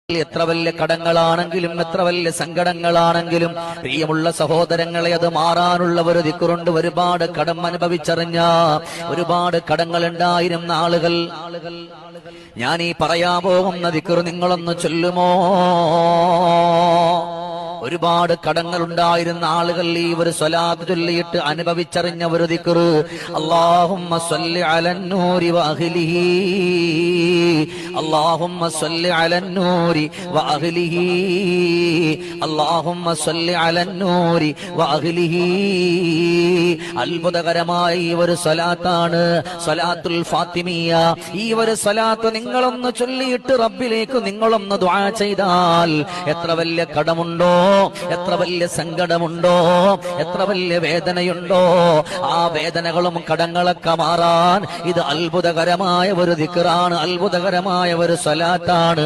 എത്ര വലിയ കടങ്ങളാണെങ്കിലും എത്ര വലിയ സങ്കടങ്ങളാണെങ്കിലും പ്രിയമുള്ള സഹോദരങ്ങളെ അത് മാറാനുള്ള ഒരു ദിക്റുണ്ട്. ഒരുപാട് കടം അനുഭവിച്ചറിഞ്ഞ ഒരുപാട് കടങ്ങൾ ഉണ്ടായിരുന്ന ആളുകൾ, ഞാൻ ഈ പറയാൻ പോകുന്ന ദിക്ർ നിങ്ങളൊന്ന് ചൊല്ലുമോ? ഒരുപാട് കടങ്ങൾ ഉണ്ടായിരുന്ന ആളുകൾ ഈ ഒരു സ്വലാത്ത് ചൊല്ലിയിട്ട് അനുഭവിച്ചറിഞ്ഞ ഒരു ദിക്ർ, അല്ലാഹുമ്മ സ്വല്ലി അലന്നൂരി വഅഹ്ലിഹി, അല്ലാഹുമ്മ സ്വല്ലി അലന്നൂരി വഅഹ്ലിഹി, അല്ലാഹുമ്മ സ്വല്ലി അലന്നൂരി വഅഹ്ലിഹി. അത്ഭുതകരമായ ഈ ഒരു സ്വലാത്താണ് സ്വലാത്തുൽ ഫാത്തിമിയ. ഈ ഒരു സ്വലാത്ത് നിങ്ങളൊന്ന് ചൊല്ലിയിട്ട് റബ്ബിലേക്ക് നിങ്ങളൊന്ന് ദുആ ചെയ്താൽ എത്ര വലിയ കടമുണ്ടോ, എത്ര വലിയ സങ്കടമുണ്ടോ, എത്ര വലിയ വേദനയുണ്ടോ, ആ വേദനകളും കടങ്ങളൊക്കെ മാറാൻ ഇത് അത്ഭുതകരമായ ഒരു ദിക്റാണ്, അത്ഭുതകരമായ ഒരു സ്വലാത്താണ്.